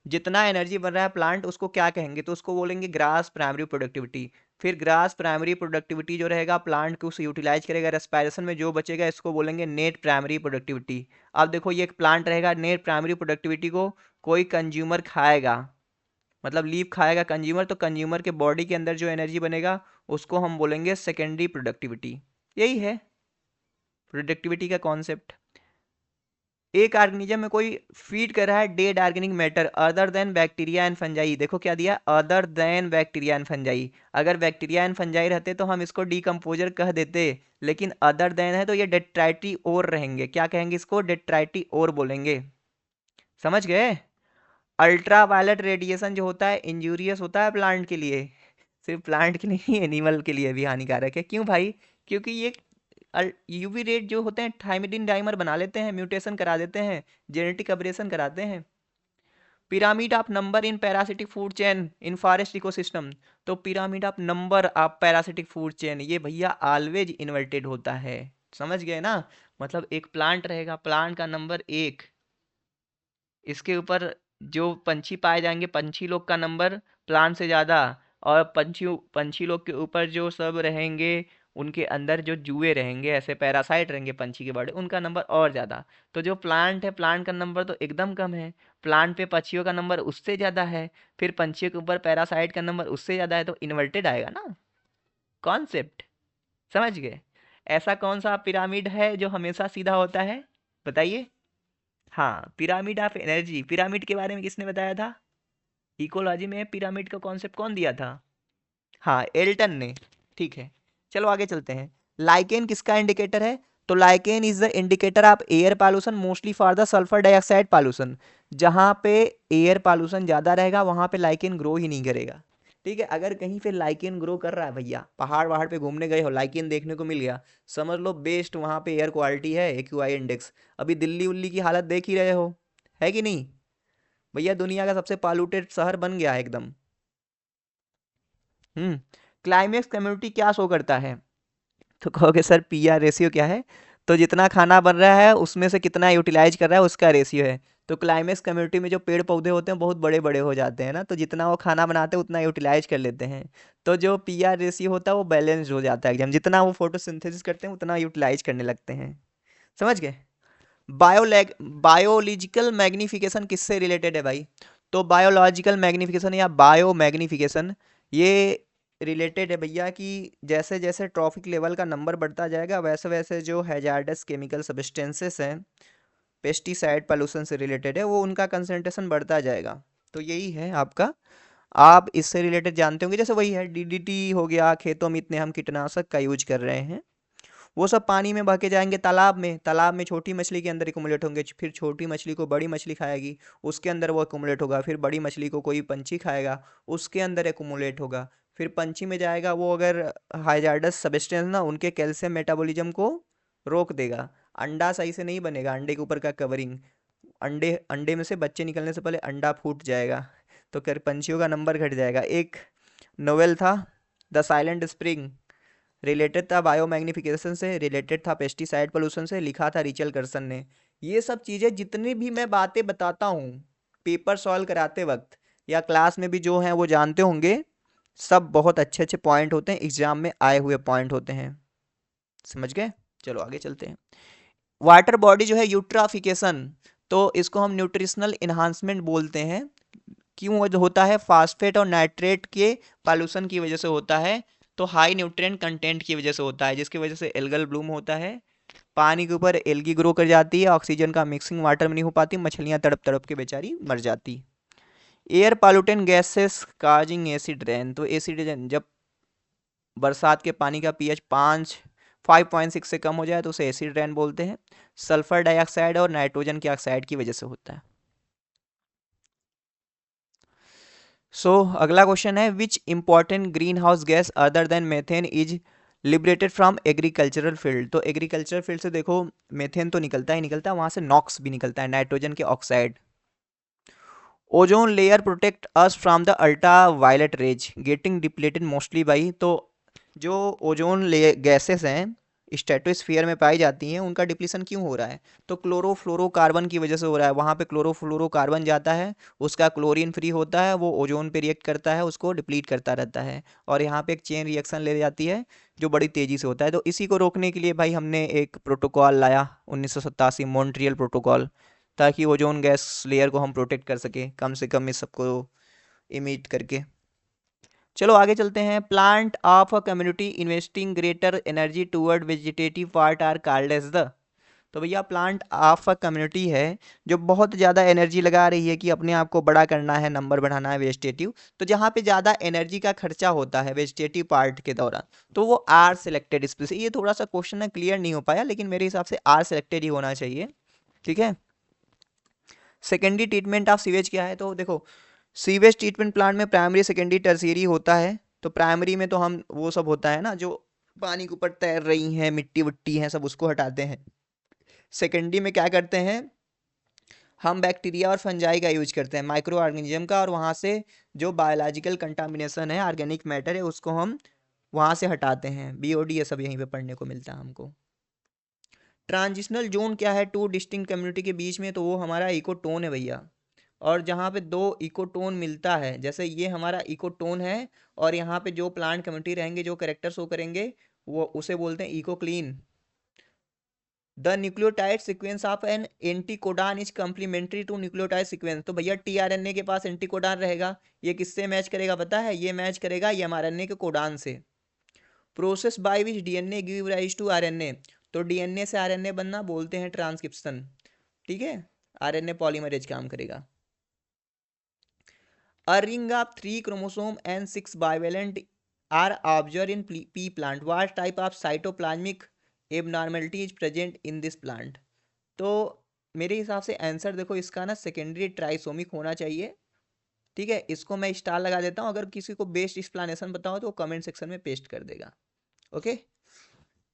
जितना एनर्जी बन रहा है प्लांट, उसको क्या कहेंगे, तो उसको बोलेंगे ग्रास प्राइमरी प्रोडक्टिविटी। फिर ग्रास प्राइमरी प्रोडक्टिविटी जो रहेगा प्लांट को उसे यूटिलाइज करेगा, रेस्पायरेशन में जो बचेगा इसको बोलेंगे नेट प्राइमरी प्रोडक्टिविटी। अब देखो ये एक प्लांट रहेगा, नेट प्राइमरी प्रोडक्टिविटी को कोई कंज्यूमर खाएगा, मतलब लीफ खाएगा कंज्यूमर, तो कंज्यूमर के बॉडी के अंदर जो एनर्जी बनेगा उसको हम बोलेंगे सेकेंडरी प्रोडक्टिविटी। यही है प्रोडक्टिविटी का कॉन्सेप्ट। एक ऑर्गेनिज्म में कोई फीड कर रहा है dead organic matter other than bacteria and fungi, देखो क्या दिया, other than bacteria and fungi. अगर बैक्टीरिया एंड फंजाई रहते तो हम इसको डीकम्पोजर कह देते, लेकिन अदर देन है तो ये डेट्राइटी और रहेंगे, क्या कहेंगे इसको, डेट्राइटी और बोलेंगे। समझ गए? अल्ट्रा वायलेट रेडिएशन जो होता है इंजूरियस होता है प्लांट के लिए, सिर्फ प्लांट के नहीं एनिमल के लिए भी हानिकारक है। क्यों भाई? क्योंकि ये यूवी रेड जो होते हैं थाइमिडिन डाइमर बना लेते हैं, म्यूटेशन करा देते हैं, जेनेटिक अबरेशन कराते हैं। Pyramid of number in parasitic food chain in forest ecosystem, तो pyramid of number of parasitic food chain ये भैया ऑलवेज इन्वर्टेड होता है। समझ गए ना? मतलब एक प्लांट रहेगा, प्लांट का नंबर 1, इसके ऊपर जो पंछी पाए जाएंगे पंछी लोग का नंबर प्लांट से ज़्यादा, और पंछी पंछी लोग के ऊपर जो सब रहेंगे उनके अंदर जो जुए रहेंगे, ऐसे पैरासाइट रहेंगे पंछी के बड़े, उनका नंबर और ज़्यादा। तो जो प्लांट है प्लांट का नंबर तो एकदम कम है, प्लांट पे पक्षियों का नंबर उससे ज़्यादा है, फिर पंछियों के ऊपर पैरासाइट का नंबर उससे ज़्यादा है, तो इन्वर्टेड आएगा ना कॉन्सेप्ट। समझ गए? ऐसा कौन सा पिरामिड है जो हमेशा सीधा होता है, बताइए? हाँ, पिरामिड ऑफ एनर्जी। पिरामिड के बारे में किसने बताया था? इकोलॉजी में पिरामिड का कॉन्सेप्ट कौन दिया था? हाँ, एल्टन ने। ठीक है, चलो आगे चलते हैं। लाइकेन किसका इंडिकेटर है? तो lichen is the indicator of air pollution mostly for the sulphur dioxide pollution. जहाँ पे एयर पॉल्यूशन ज़्यादा रहेगा वहाँ पे लाइकेन ग्रो ही नहीं करेगा। ठीक है, अगर कहीं पे लाइकेन ग्रो कर रहा है भैया, पहाड़ वहाड़ पे घूमने गए हो, लाइकेन देखने को मिल गया, समझ लो बेस्ट वहाँ पे एयर क्वालिटी है, एक्यूआई इंडेक्स। अभी दिल्ली उल्ली की हालत देख ही रहे हो, है कि नहीं? भैया दुनिया का सबसे पॉल्यूटेड शहर बन गया है एकदम। हम्म। क्लाइमेक्स कम्युनिटी क्या शो करता है? तो कहोगे सर पीआर रेशियो क्या है? तो जितना खाना बन रहा है उसमें से कितना यूटिलाइज कर रहा है उसका रेशियो है। तो क्लाइमेक्स कम्युनिटी में जो पेड़ पौधे होते हैं बहुत बड़े बड़े हो जाते हैं ना, तो जितना वो खाना बनाते हैं उतना यूटिलाइज कर लेते हैं। तो जो पीआर रेशियो होता है वो बैलेंस्ड हो जाता है एकदम, जितना वो फोटोसिंथेसिस करते हैं उतना यूटिलाइज करने लगते हैं। समझ गए? बायोलैग बायोलॉजिकल मैग्निफिकेशन किससे रिलेटेड है भाई? तो बायोलॉजिकल मैग्निफिकेशन या बायो मैग्निफिकेशन ये रिलेटेड है भैया कि जैसे जैसे ट्रॉफिक लेवल का नंबर बढ़ता जाएगा वैसे वैसे जो हैजार्डस केमिकल सब्सटेंसेस हैं, पेस्टिसाइड पोल्यूशन से रिलेटेड है, वो उनका कंसंट्रेशन बढ़ता जाएगा। तो यही है आपका। आप इससे रिलेटेड जानते होंगे, जैसे वही है डीडीटी हो गया, खेतों में इतने हम कीटनाशक का यूज कर रहे हैं, वो सब पानी में बह के जाएंगे तालाब में, तालाब में छोटी मछली के अंदर एकुमुलेट होंगे, फिर छोटी मछली को बड़ी मछली खाएगी, उसके अंदर वो एकुमुलेट होगा, फिर बड़ी मछली को कोई पंछी खाएगा, उसके अंदर एकुमुलेट होगा, फिर पंछी में जाएगा, वो अगर हाइजार्डस सब्सटेंस ना उनके कैल्शियम मेटाबॉलिज्म को रोक देगा, अंडा सही से नहीं बनेगा, अंडे के ऊपर का कवरिंग, अंडे अंडे में से बच्चे निकलने से पहले अंडा फूट जाएगा, तो कर पंछियों का नंबर घट जाएगा। एक नोवेल था द साइलेंट स्प्रिंग, रिलेटेड था बायोमैग्निफिकेशन से, रिलेटेड था पेस्टिसाइड पोल्यूशन से, लिखा था रिचल कर्सन ने। ये सब चीज़ें जितनी भी मैं बातें बताता हूँ पेपर सॉल्व कराते वक्त या क्लास में भी जो हैं वो जानते होंगे, सब बहुत अच्छे अच्छे पॉइंट होते हैं, एग्जाम में आए हुए पॉइंट होते हैं, समझ गए। चलो आगे चलते हैं। वाटर बॉडी जो है यूट्राफिकेशन, तो इसको हम न्यूट्रिशनल इन्हांसमेंट बोलते हैं। क्यों होता है? फास्फेट और नाइट्रेट के पॉल्यूशन की वजह से होता है, तो हाई न्यूट्रिएंट कंटेंट की वजह से होता है, जिसकी वजह से एल्गल ब्लूम होता है, पानी के ऊपर एल्गी ग्रो कर जाती है, ऑक्सीजन का मिक्सिंग वाटर में नहीं हो पाती, मछलियां तड़प तड़प के बेचारी मर जाती। Air pollutant gases causing acid rain, तो एसिड रेन जब बरसात के पानी का पीएच 5.6 से कम हो जाए तो उसे एसिड रेन बोलते हैं। सल्फर डाइऑक्साइड और नाइट्रोजन के ऑक्साइड की वजह से होता है। अगला क्वेश्चन है, which important greenhouse gas other than methane is liberated from agricultural field, तो एग्रीकल्चरल फील्ड से देखो मेथेन तो निकलता ही निकलता है, वहां से नॉक्स भी निकलता है, नाइट्रोजन के oxide. Ozone layer protect us from the ultraviolet rays getting depleted mostly by, तो जो ओजोन ले गैसेस हैं स्ट्रेटोस्फीयर में पाई जाती हैं, उनका डिप्लीशन क्यों हो रहा है? तो क्लोरोफ्लोरोकार्बन की वजह से हो रहा है, वहाँ पे क्लोरोफ्लोरोकार्बन जाता है, उसका क्लोरीन फ्री होता है, वो ओजोन पे रिएक्ट करता है, उसको डिप्लीट करता रहता है, और यहाँ पे एक चेन रिएक्शन ले जाती है जो बड़ी तेज़ी से होता है। तो इसी को रोकने के लिए भाई हमने एक प्रोटोकॉल लाया 1987 मॉन्ट्रियल प्रोटोकॉल, ताकि ओजोन गैस लेयर को हम प्रोटेक्ट कर सके कम से कम इस सबको इमिट करके। चलो आगे चलते हैं। Plant of a community investing greater energy toward vegetative part are called as the, तो भैया प्लांट ऑफ अ कम्युनिटी है जो बहुत ज़्यादा एनर्जी लगा रही है कि अपने आप को बड़ा करना है, नंबर बढ़ाना है वेजिटेटिव, तो जहाँ पे ज़्यादा एनर्जी का खर्चा होता है वेजिटेटिव पार्ट के दौरान, तो वो आर सिलेक्टेड स्पीसीज। ये थोड़ा सा क्वेश्चन है क्लियर नहीं हो पाया, लेकिन मेरे हिसाब से आर सिलेक्टेड ही होना चाहिए, ठीक है। सेकेंडरी ट्रीटमेंट ऑफ सीवेज क्या है? तो देखो सीवेज ट्रीटमेंट प्लांट में प्राइमरी सेकेंडरी टर्शियरी होता है। तो प्राइमरी में तो हम वो सब होता है ना जो पानी के ऊपर तैर रही हैं, मिट्टी विट्टी हैं, सब उसको हटाते हैं। सेकेंडरी में क्या करते हैं, हम बैक्टीरिया और फंजाई का यूज करते हैं, माइक्रो ऑर्गेनिज्म का, और वहाँ से जो बायोलॉजिकल कंटामिनेशन है, ऑर्गेनिक मैटर है, उसको हम वहाँ से हटाते हैं। बीओडी ये सब यहीं पे पढ़ने को मिलता है हमको। ट्रांजिशनल जोन क्या है टू डिस्टिंक्ट कम्युनिटी के बीच में? तो वो हमारा इकोटोन है भैया, और जहाँ पे दो इकोटोन मिलता है, जैसे ये हमारा इकोटोन है, और यहाँ पे जो प्लांट कम्युनिटी रहेंगे जो कैरेक्टर शो करेंगे वो उसे बोलते हैं ecocline. The nucleotide sequence of an anticodon is complementary to nucleotide sequence, तो भैया टीआरएनए के पास एंटीकोडान रहेगा, ये किससे मैच करेगा पता है? ये मैच करेगा ये एमआरएनए के कोडान से। Process by which DNA give rise to RNA, तो डीएनए से आरएनए बनना बोलते हैं ट्रांसक्रिप्शन, ठीक है। आरएनए पॉलीमरेज काम करेगा। A ring of 3 chromosome and 6 bivalent are observed in pea plant. What type of cytoplasmic abnormality is present in this plant? तो मेरे हिसाब से आंसर देखो इसका ना सेकेंडरी ट्राइसोमिक होना चाहिए, ठीक है। इसको मैं स्टार लगा देता हूँ, अगर किसी को बेस्ट एक्सप्लेनेशन बताओ तो कमेंट सेक्शन में पेस्ट कर देगा, okay.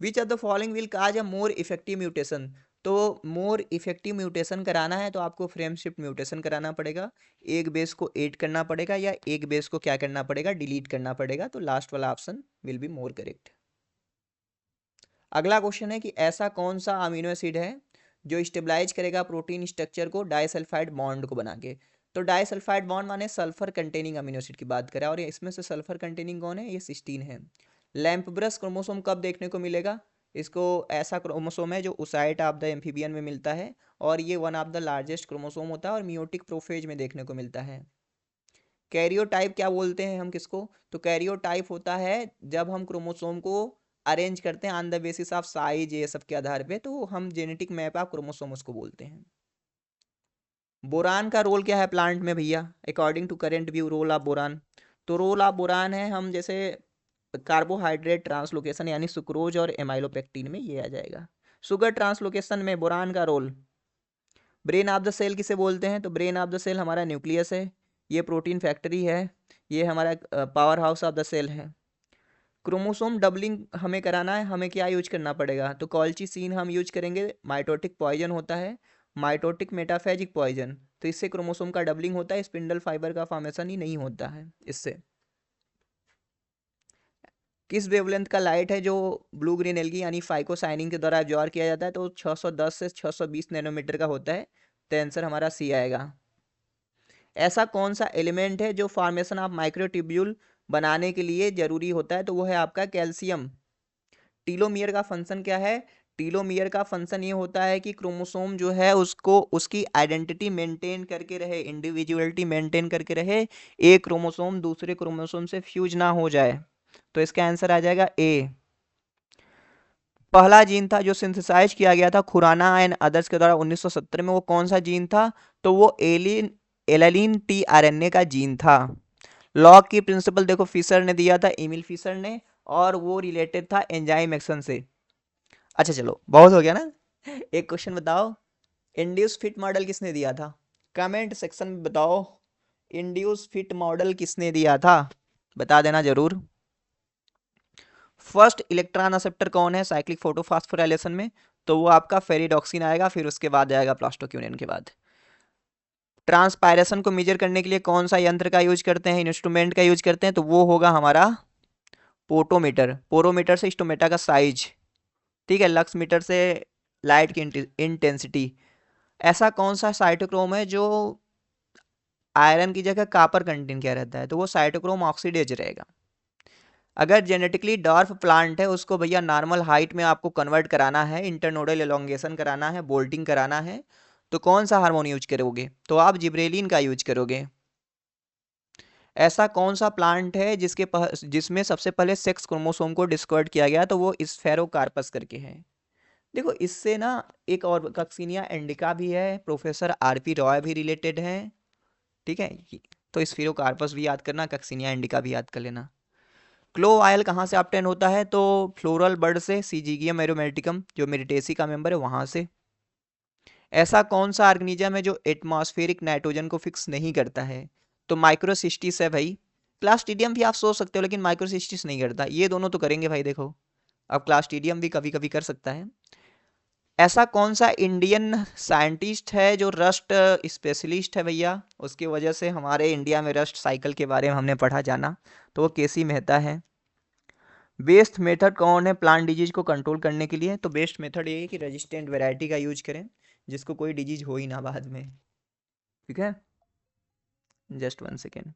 Which of the following will cause a more effective mutation, तो मोर इफेक्टिव म्यूटेशन कराना है तो आपको फ्रेम शिफ्ट म्यूटेशन कराना पड़ेगा, एक बेस को ऐड करना पड़ेगा, या एक बेस को क्या करना पड़ेगा, डिलीट करना पड़ेगा, तो लास्ट वाला option will be more correct. अगला क्वेश्चन है कि ऐसा कौन सा अमीनो एसिड है जो स्टेबलाइज करेगा प्रोटीन स्ट्रक्चर को डाइसल्फाइड बॉन्ड को बना के? तो डाइसल्फाइड बॉन्ड माने सल्फर कंटेनिंग अमीनो एसिड की बात करें, और इसमें से सल्फर कंटेनिंग कौन है? ये सिस्टीन है। लैम्प ब्रश क्रोमोसोम कब देखने को मिलेगा? इसको ऐसा क्रोमोसोम है जो ओसाइट ऑफ द एम्फीबियन में मिलता है, और ये one of the largest chromosome होता है, और मियोटिक प्रोफेज में देखने को मिलता है। कैरियोटाइप क्या बोलते हैं हम किसको? तो कैरियोटाइप होता है जब हम क्रोमोसोम को अरेंज करते हैं on the basis of size ये सब के आधार पे, तो हम जेनेटिक मैप ऑफ क्रोमोसोम उसको बोलते हैं। बोरान का रोल क्या है प्लांट में भैया, according to current view role of boron? तो रोल ऑफ बोरान है, हम जैसे कार्बोहाइड्रेट ट्रांसलोकेशन यानी सुक्रोज और एमाइलोपेक्टिन में ये आ जाएगा। शुगर ट्रांसलोकेशन में बोरान का role. Brain of the cell किसे बोलते हैं? तो ब्रेन ऑफ द सेल हमारा न्यूक्लियस है, ये प्रोटीन फैक्ट्री है, ये हमारा power house of the cell है। क्रोमोसोम डबलिंग हमें कराना है, हमें क्या यूज करना पड़ेगा? तो कॉल्चिसिन हम यूज करेंगे। माइटोटिक पॉइजन होता है, माइटोटिक मेटाफेजिक पॉइजन, तो इससे क्रोमोसोम का डबलिंग होता है, स्पिंडल फाइबर का फॉर्मेशन ही नहीं होता है इससे। किस वेवलेंथ का लाइट है जो ब्लू ग्रीन एल्गी यानी फाइकोसाइनिंग के द्वारा एब्जॉर्ब किया जाता है? तो 610 से 620 नैनोमीटर का होता है, तो आंसर हमारा सी आएगा। ऐसा कौन सा एलिमेंट है जो फॉर्मेशन ऑफ माइक्रोट्यूब्यूल बनाने के लिए जरूरी होता है? तो वो है आपका कैल्शियम। टीलोमियर का फंक्शन क्या है? टीलोमियर का फंक्शन ये होता है कि क्रोमोसोम जो है उसको उसकी आइडेंटिटी मेंटेन करके रहे, इंडिविजुअलिटी मेंटेन करके रहे, एक क्रोमोसोम दूसरे क्रोमोसोम से फ्यूज ना हो जाए। तो इसका आंसर आ जाएगा ए। पहला जीन था जो सिंथेसाइज किया गया था खुराना एंड अदर्स के द्वारा 1970 में, वो कौन सा जीन था? तो वो एलानिन टी आरएनए का जीन था। लॉग की प्रिंसिपल देखो फिशर ने दिया था, एमिल फिशर ने, और वो रिलेटेड था एंजाइम एक्शन से। अच्छा चलो बहुत हो गया ना। एक क्वेश्चन बताओ, इंड्यूस फिट मॉडल किसने दिया था? कमेंट सेक्शन में बताओ, इंड्यूस फिट मॉडल किसने दिया था? बता देना जरूर। फर्स्ट इलेक्ट्रॉन एक्सेप्टर कौन है साइक्लिक फोटोफॉस्फोराइलेशन में? तो वो आपका फेरिडॉक्सिन आएगा, फिर उसके बाद आएगा प्लास्टोक्यूनिन के बाद। ट्रांसपायरेशन को मेजर करने के लिए कौन सा यंत्र का यूज करते हैं, इंस्ट्रूमेंट का यूज करते हैं? तो वो होगा हमारा पोटोमीटर। पोरोमीटर से स्टोमेटा का साइज, ठीक है, लक्स मीटर से लाइट की इंटेंसिटी। ऐसा कौन सा साइटोक्रोम है जो आयरन की जगह कॉपर कंटेंट क्या रहता है? तो वो साइटोक्रोम ऑक्सीडेज रहेगा। अगर जेनेटिकली डॉर्फ प्लांट है उसको भैया नॉर्मल हाइट में आपको कन्वर्ट कराना है, इंटरनोडल एलोंगेशन कराना है, बोल्टिंग कराना है, तो कौन सा हार्मोन यूज करोगे? तो आप जिब्रेलिन का यूज करोगे। ऐसा कौन सा प्लांट है जिसमें सबसे पहले सेक्स क्रोमोसोम को डिस्कवर्ड किया गया? तो वो स्फेरोकार्पस करके है। देखो इससे ना एक और कक्सिनिया इंडिका भी है, प्रोफेसर आरपी रॉय भी रिलेटेड है, ठीक है। तो स्फेरोकार्पस भी याद करना, कक्सिनिया इंडिका भी याद कर लेना। क्लो ऑयल कहाँ से ऑब्टेन होता है? तो फ्लोरल बर्ड से, सीजिगियम एरोमेटिकम जो मेरिटेसी का मेंबर है वहां से। ऐसा कौन सा ऑर्गेनिज्म है जो एटमॉस्फेरिक नाइट्रोजन को फिक्स नहीं करता है? तो माइक्रोसिस्टिस है भाई। क्लास्ट्रीडियम भी आप सोच सकते हो लेकिन माइक्रोसिस्टिस नहीं करता, ये दोनों तो करेंगे भाई। देखो अब क्लास्ट्रीडियम भी कभी कभी कर सकता है। ऐसा कौन सा इंडियन साइंटिस्ट है जो रस्ट स्पेशलिस्ट है भैया, उसकी वजह से हमारे इंडिया में रस्ट साइकिल के बारे में हमने पढ़ा जाना, तो वो केसी मेहता है। बेस्ट मेथड कौन है प्लांट डिजीज को कंट्रोल करने के लिए? तो बेस्ट मेथड ये है कि रेजिस्टेंट वैरायटी का यूज करें जिसको कोई डिजीज हो ही ना बाद में, ठीक है। Just 1 second.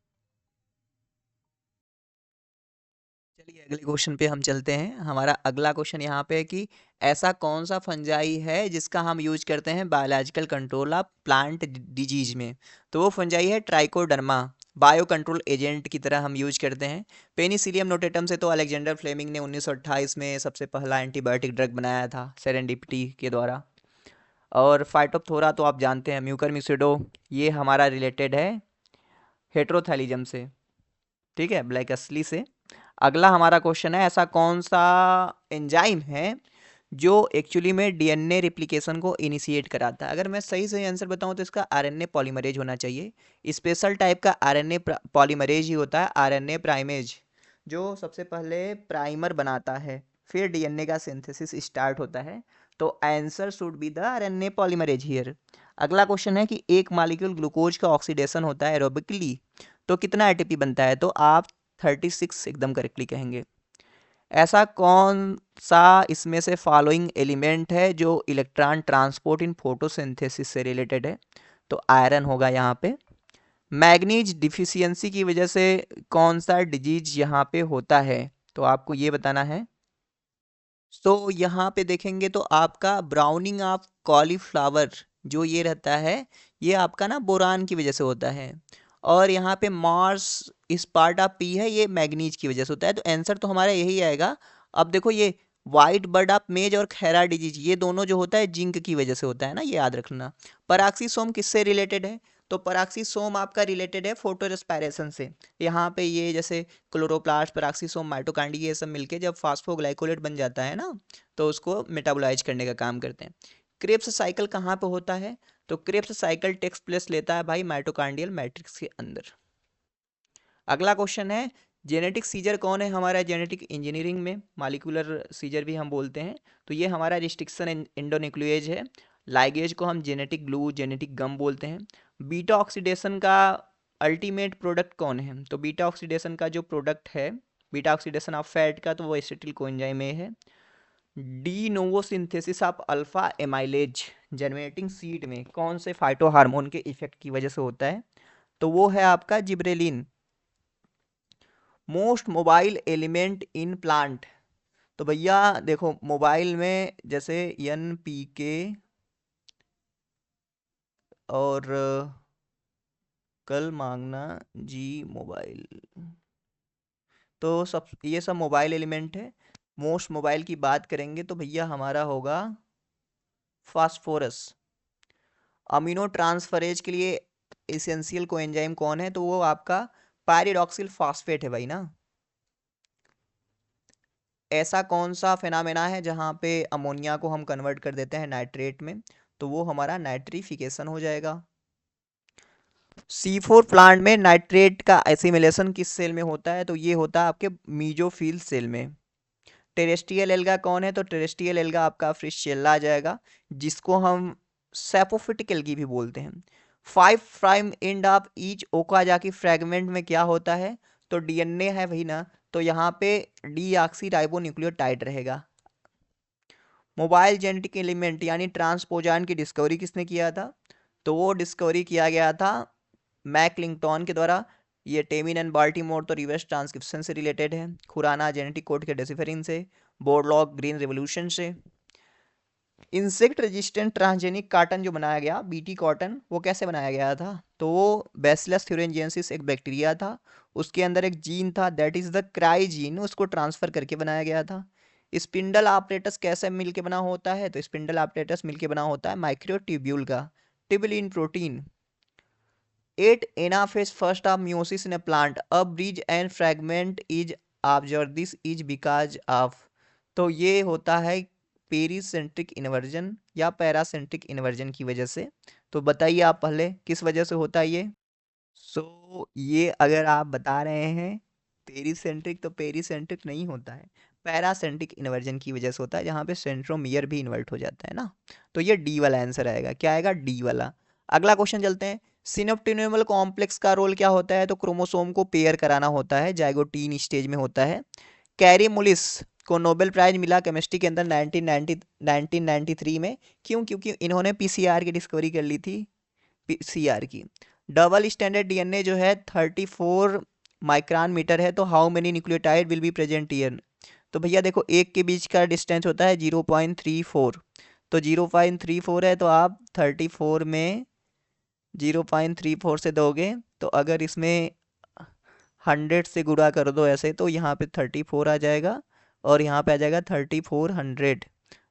चलिए अगले क्वेश्चन पे हम चलते हैं। हमारा अगला क्वेश्चन यहाँ पे है कि ऐसा कौन सा फंजाई है जिसका हम यूज करते हैं biological control of plant disease में? तो वो फंजाई है ट्राइकोडर्मा, बायो कंट्रोल एजेंट की तरह हम यूज करते हैं। पेनिसिलियम नोटेटम से तो अलेक्जेंडर फ्लेमिंग ने 1928 में सबसे पहला एंटीबायोटिक ड्रग बनाया था सेरेंडिपिटी के द्वारा। और फाइटोप्थोरा तो आप जानते हैं, म्यूकर मिक्सिडो, ये हमारा रिलेटेड है हेट्रोथैलिजम से, ठीक है, ब्लैक असली से। अगला हमारा क्वेश्चन है, ऐसा कौन सा एंजाइम है जो एक्चुअली में डीएनए रिप्लिकेशन को इनिशिएट कराता है? अगर मैं सही सही आंसर बताऊं तो इसका आरएनए पॉलीमरेज होना चाहिए। स्पेशल टाइप का आरएनए पॉलीमरेज ही होता है, आरएनए प्राइमेज, जो सबसे पहले प्राइमर बनाता है, फिर डीएनए का सिंथेसिस स्टार्ट होता है। तो answer should be the RNA polymerase here. अगला क्वेश्चन है कि एक मॉलिक्यूल ग्लूकोज का ऑक्सीडेशन होता है एरोबिकली, तो कितना एटीपी बनता है? तो आप 36 एकदम करेक्टली कहेंगे। ऐसा कौन सा इसमें से फॉलोइंग एलिमेंट है जो इलेक्ट्रॉन ट्रांसपोर्ट इन फोटोसिंथेसिस से रिलेटेड है? तो आयरन होगा यहाँ पे। मैग्नीज डिफिशियंसी की वजह से कौन सा डिजीज यहाँ पे होता है? तो आपको ये बताना है। तो यहाँ पे देखेंगे तो आपका ब्राउनिंग ऑफ कॉलीफ्लावर जो ये रहता है, ये आपका ना बोरान की वजह से होता है। और यहाँ पे मार्स इस पार्ट ऑफ पी है, ये मैग्नीज की वजह से होता है। तो आंसर तो हमारा यही आएगा। अब देखो ये वाइट बर्ड ऑफ मेज और खैरा डिजीज, ये दोनों जो होता है जिंक की वजह से होता है ना, ये याद रखना। पराक्सीसोम किससे रिलेटेड है? तो पराक्सीसोम आपका रिलेटेड है फोटो रेस्पायरेशन से। यहाँ पे ये जैसे क्लोरोप्लास्ट, पराक्सीसोम, माइटोकांड्रिया, ये सब मिलके जब फास्फोग्लाइकोलेट बन जाता है ना, तो उसको मेटाबोलाइज करने का काम करते हैं। क्रेब्स साइकिल कहाँ पे होता है? तो क्रेब्स साइकिल टेक्स प्लेस लेता है भाई माइटोकांड्रियल मैट्रिक्स के अंदर। अगला क्वेश्चन है, जेनेटिक सीजर कौन है हमारा जेनेटिक इंजीनियरिंग में? मालिकुलर सीजर भी हम बोलते हैं। तो ये हमारा रिस्ट्रिक्शन एंडोन्यूक्लिएज है। लाइगेज को हम जेनेटिक ग्लू, जेनेटिक गम बोलते हैं। बीटा ऑक्सीडेशन का अल्टीमेट प्रोडक्ट कौन है? तो बीटा ऑक्सीडेशन का जो प्रोडक्ट है, बीटा ऑक्सीडेशन ऑफ फैट का, तो वो एसिटिल कोएंजाइम में है। De novo synthesis of alpha amylase generating seed में कौन से फाइटो हार्मोन के इफेक्ट की वजह से होता है? तो वो है आपका gibberellin. Most mobile element in plant, तो भैया देखो मोबाइल में जैसे एन पी के और कल मांगना जी मोबाइल, तो सब ये सब मोबाइल एलिमेंट है। मोस्ट मोबाइल की बात करेंगे तो भैया हमारा होगा फास्फोरस। अमीनो ट्रांसफरेज के लिए एसेंशियल कोएंजाइम कौन है? तो वो आपका पायरिडॉक्सिल फास्फेट है भाई ना। ऐसा कौन सा फेनामेना है जहाँ पे अमोनिया को हम कन्वर्ट कर देते हैं नाइट्रेट में? तो वो हमारा नाइट्रिफिकेशन हो जाएगा। C4 प्लांट में नाइट्रेट का एसिमिलेशन किस सेल में होता है? तो ये होता है आपके मीजोफिल सेल में। टेरेस्ट्रियल एल्गा कौन है? तो टेरेस्ट्रियल एल्गा आपका फ्रिशेल्ला आ जाएगा, जिसको हम सेपोफिटिक एल्गी भी बोलते हैं। 5 prime end of each Okazaki fragment में क्या होता है? तो डीएनए है वही ना, तो यहाँ पे डीऑक्सी राइबो न्यूक्लियोटाइड रहेगा। मोबाइल जेनेटिक एलिमेंट यानी ट्रांसपोजान की डिस्कवरी किसने किया था? तो वो डिस्कवरी किया गया था मैकलिंगटन के द्वारा। ये टेमिन एंड बाल्टीमोर तो रिवर्स ट्रांसक्रिप्शन से रिलेटेड है, खुराना जेनेटिक कोड के डेसिफरिंग से, बोरलॉग ग्रीन रेवोल्यूशन से। इंसेक्ट रेजिस्टेंट ट्रांसजेनिक कॉटन जो बनाया गया बीटी कॉटन, वो कैसे बनाया गया था? तो वो बैसिलस थ्यूरेंजिएंसिस एक बैक्टीरिया था, उसके अंदर एक जीन था that is the cry gene, उसको ट्रांसफर करके बनाया गया था। स्पिंडल ऑपरेटस कैसे मिलके बना होता है? तो स्पिंडल ऑपरेटस मिलके बना होता है माइक्रोट्यूब्यूल का tubulin protein. 8 anaphase first of meiosis in a plant, a bridge and fragment is observe, this is because of, तो ये होता है पेरीसेंट्रिक इन्वर्जन या पैरासेंट्रिक इन्वर्जन की वजह से। तो बताइए आप पहले किस वजह से होता है ये? ये अगर आप बता रहे हैं पेरीसेंट्रिक, तो पेरीसेंट्रिक नहीं होता है, पैरासेंट्रिक इन्वर्जन की वजह से होता है, जहाँ पे सेंट्रोमियर भी इन्वर्ट हो जाता है ना। तो ये डी वाला आंसर आएगा। क्या आएगा? डी वाला। अगला क्वेश्चन चलते हैं। सिनोप्टिन्यूमल कॉम्प्लेक्स का रोल क्या होता है? तो क्रोमोसोम को पेयर कराना होता है, जाइगोटीन स्टेज में होता है। कैरी मुलिस को नोबेल प्राइज मिला केमिस्ट्री के अंदर 1993 में। क्यों? क्योंकि इन्होंने पीसीआर की डिस्कवरी कर ली थी, पीसीआर की। डबल स्टैंडर्ड डीएनए जो है 34 माइक्रोन मीटर है, तो how many nucleotide will be present here? तो भैया देखो एक के बीच का डिस्टेंस होता है 0.34, तो 0.34 है, तो आप 34 में 0.34 से दोगे, तो अगर इसमें 100 से गुणा कर दो ऐसे, तो यहाँ पे 34 आ जाएगा और यहाँ पे आ जाएगा 3400।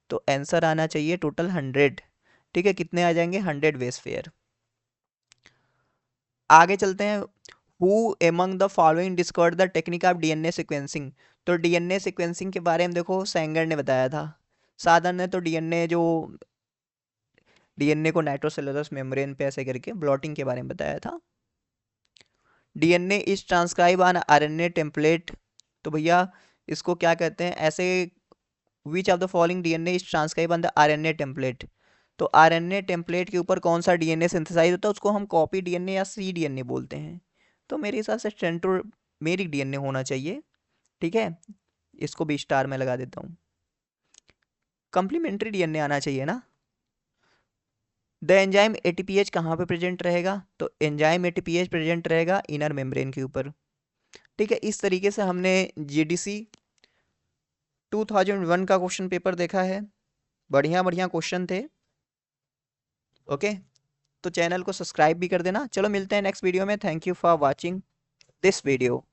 तो आंसर आना चाहिए टोटल 100। ठीक है, कितने आ जाएंगे? 100 बेस पेयर। आगे चलते हैं। Who among the following discovered the technique of DNA sequencing? तो डीएनए सीक्वेंसिंग के बारे में देखो सेंगर ने बताया था। साधन ने तो डीएनए को नाइट्रोसेलुलर मेम्ब्रेन पे ऐसे करके ब्लॉटिंग के बारे में बताया था। DNA is transcribe on RNA template, तो भैया इसको क्या कहते हैं ऐसे? विच of the following DNA is transcribe on the RNA template? तो आरएनए टेम्पलेट के ऊपर कौन सा डीएनए सिंथेसाइज होता है? उसको हम कॉपी डीएनए या सी डीएनए बोलते हैं। तो मेरे हिसाब से सेंट्रोमेरिक डीएनए होना चाहिए। ठीक है, इसको भी स्टार में लगा देता हूँ। कंप्लीमेंट्री डीएनए आना चाहिए ना। द एंजाइम एटीपीएच कहाँ पे प्रेजेंट रहेगा? तो एंजाइम एटीपीएच प्रेजेंट रहेगा इनर मेम्ब्रेन के ऊपर। ठीक है, इस तरीके से हमने जीडीसी 2001 का क्वेश्चन पेपर देखा है। बढ़िया बढ़िया क्वेश्चन थे। ओके, तो चैनल को सब्सक्राइब भी कर देना। चलो मिलते हैं नेक्स्ट वीडियो में। Thank you for watching this video.